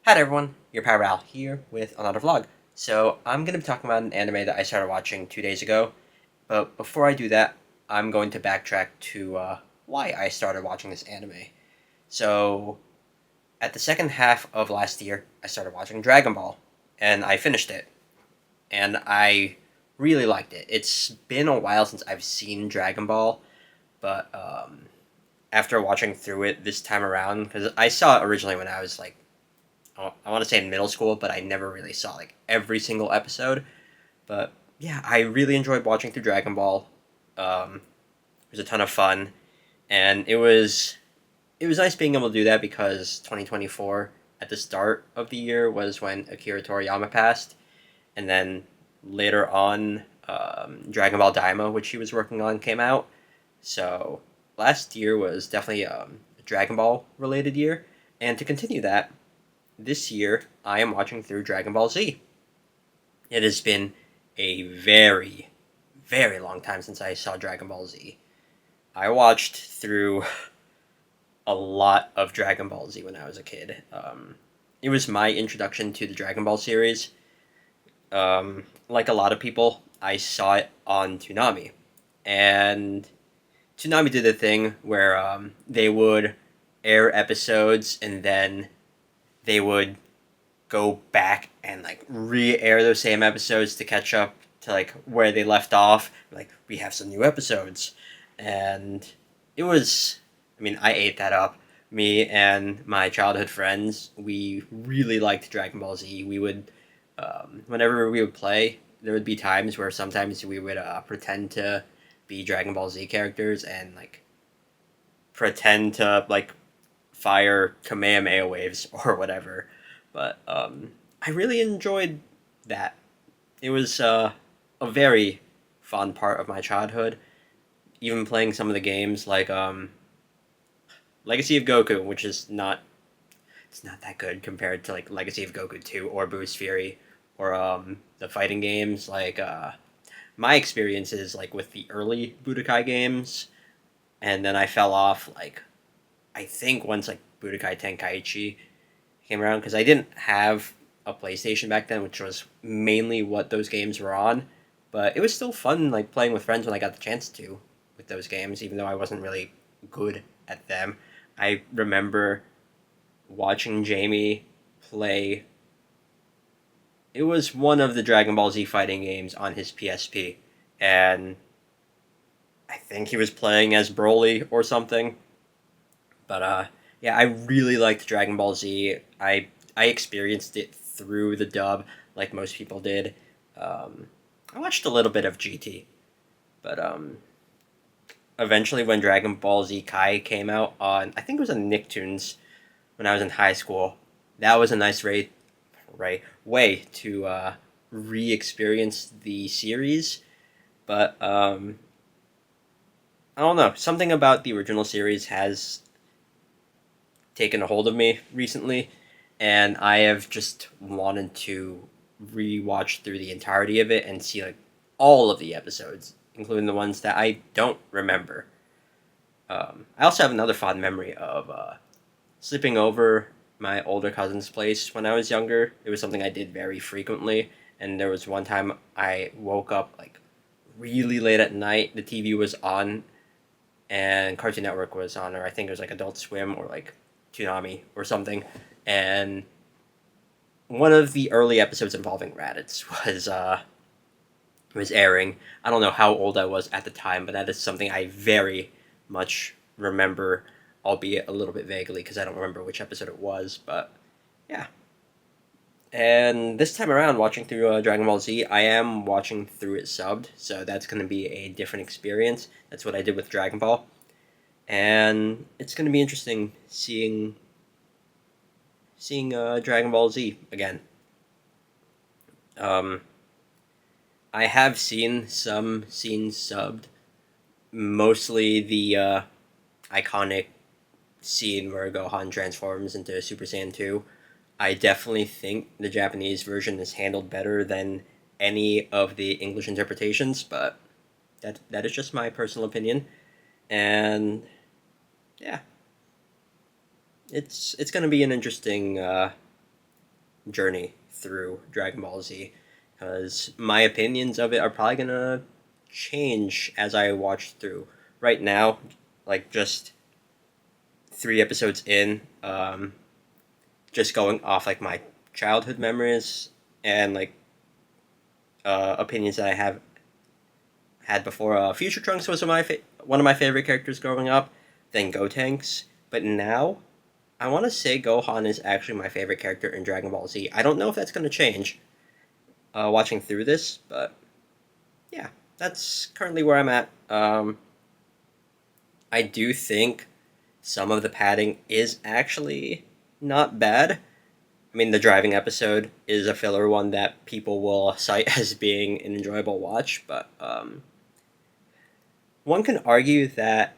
Hi there, everyone, your pal Ral here with another vlog. So I'm going to be talking about an anime that I started watching 2 days ago, but before I do that, I'm going to backtrack to why I started watching this anime. So at the second half of last year, I started watching Dragon Ball, and I finished it, and I really liked it. It's been a while since I've seen Dragon Ball, but after watching through it this time around, because I saw it originally when I was like I want to say in middle school, but I never really saw like every single episode. But yeah, I really enjoyed watching through Dragon Ball. It was a ton of fun, and it was nice being able to do that because 2024 at the start of the year was when Akira Toriyama passed, and then later on, Dragon Ball Daima, which he was working on, came out. So last year was definitely a Dragon Ball related year, and to continue that, this year I am watching through Dragon Ball Z. It has been a very, very long time since I saw Dragon Ball Z. I watched through a lot of Dragon Ball Z when I was a kid. It was my introduction to the Dragon Ball series. Like a lot of people, I saw it on Toonami. And Toonami did a thing where they would air episodes and then they would go back and like re-air those same episodes to catch up to like where they left off. Like we have some new episodes, and it was. I mean, I ate that up. Me and my childhood friends, we really liked Dragon Ball Z. We would, whenever we would play, there would be times where sometimes we would pretend to be Dragon Ball Z characters and like pretend to like fire Kamehameha waves or whatever. But I really enjoyed that. It was a very fun part of my childhood. Even playing some of the games like Legacy of Goku, which is not it's not that good compared to like Legacy of Goku 2 or Boost Fury or the fighting games like my experiences like with the early Budokai games, and then I fell off like I think once like Budokai Tenkaichi came around because I didn't have a PlayStation back then, which was mainly what those games were on. But it was still fun, like playing with friends when I got the chance to with those games, even though I wasn't really good at them. I remember watching Jamie play. It was one of the Dragon Ball Z fighting games on his PSP, and I think he was playing as Broly or something. But yeah, I really liked Dragon Ball Z. I experienced it through the dub, like most people did. Um, I watched a little bit of GT, but eventually when Dragon Ball Z Kai came out on, I think it was on Nicktoons when I was in high school. That was a nice way to re-experience the series. But I don't know, something about the original series has taken a hold of me recently, and I have just wanted to rewatch through the entirety of it and see like all of the episodes, including the ones that I don't remember. I also have another fond memory of sleeping over my older cousin's place when I was younger. It was something I did very frequently, and there was one time I woke up like really late at night. The TV was on, and Cartoon Network was on, or I think it was like Adult Swim or like Toonami or something. And one of the early episodes involving Raditz was airing. I don't know how old I was at the time, but that is something I very much remember, albeit a little bit vaguely because I don't remember which episode it was. But yeah. And this time around, watching through Dragon Ball Z, I am watching through it subbed, so that's going to be a different experience. That's what I did with Dragon Ball, and it's going to be interesting seeing Dragon Ball Z again. Um, I have seen some scenes subbed, mostly the iconic scene where Gohan transforms into Super Saiyan 2. I definitely think the Japanese version is handled better than any of the English interpretations, but that is just my personal opinion. And yeah, it's going to be an interesting journey through Dragon Ball Z, because my opinions of it are probably gonna change as I watch through. Right now, like just 3 episodes in, just going off like my childhood memories and like opinions that I have had before. Future Trunks was one of my favorite characters growing up. Then Gotenks, but now I want to say Gohan is actually my favorite character in Dragon Ball Z. I don't know if that's going to change watching through this, but yeah, that's currently where I'm at. I do think some of the padding is actually not bad. I mean, the driving episode is a filler one that people will cite as being an enjoyable watch, but one can argue that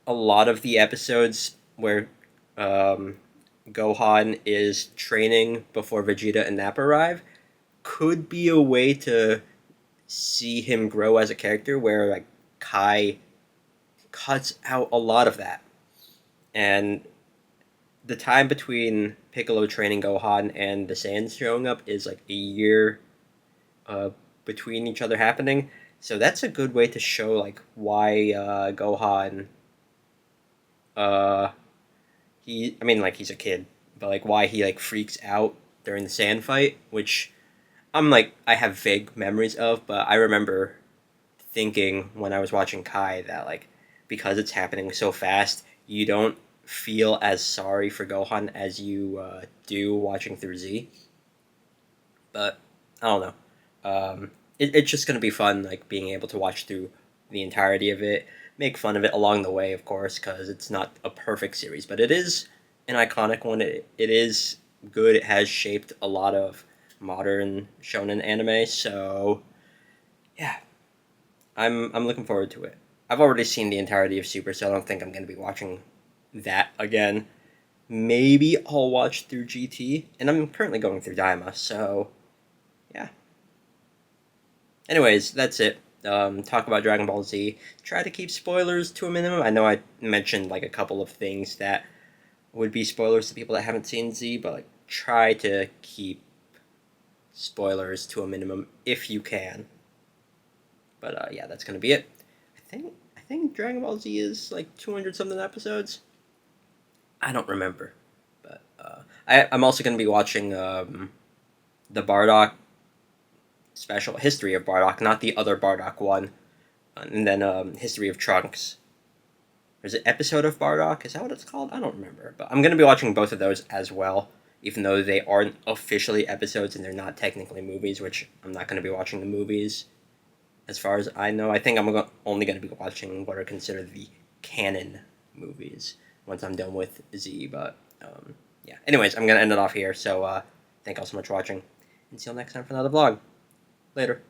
a lot of the episodes where um, Gohan is training before Vegeta and Nappa arrive could be a way to see him grow as a character, where like Kai cuts out a lot of that. And the time between Piccolo training Gohan and the Saiyans showing up is like a year uh, between each other happening. So that's a good way to show like why Gohan uh, I mean like he's a kid, but like why he like freaks out during the sand fight, which I have vague memories of, but I remember thinking when I was watching Kai that like because it's happening so fast, you don't feel as sorry for Gohan as you do watching through Z. But I don't know. It's just gonna be fun, like being able to watch through the entirety of it, make fun of it along the way, of course, because it's not a perfect series, but it is an iconic one. It is good. It has shaped a lot of modern shonen anime, so yeah, I'm looking forward to it. I've already seen the entirety of Super, so I don't think I'm going to be watching that again. Maybe I'll watch through GT, and I'm currently going through Daima, so yeah. Anyways, that's it. Talk about Dragon Ball Z. Try to keep spoilers to a minimum. I know I mentioned like a couple of things that would be spoilers to people that haven't seen Z, but like try to keep spoilers to a minimum if you can. But yeah, that's gonna be it. I think Dragon Ball Z is like 200 something episodes. I don't remember, but I'm also gonna be watching the Bardock special, History of Bardock, not the other Bardock one, and then History of Trunks. There's an episode of Bardock. Is that what it's called? I don't remember, but I'm gonna be watching both of those as well, even though they aren't officially episodes and they're not technically movies. Which I'm not gonna be watching the movies. As far as I know, I think only going to be watching what are considered the canon movies once I'm done with Z. But yeah. Anyways, I'm going to end it off here. So thank you all so much for watching. And see you all next time for another vlog. Later.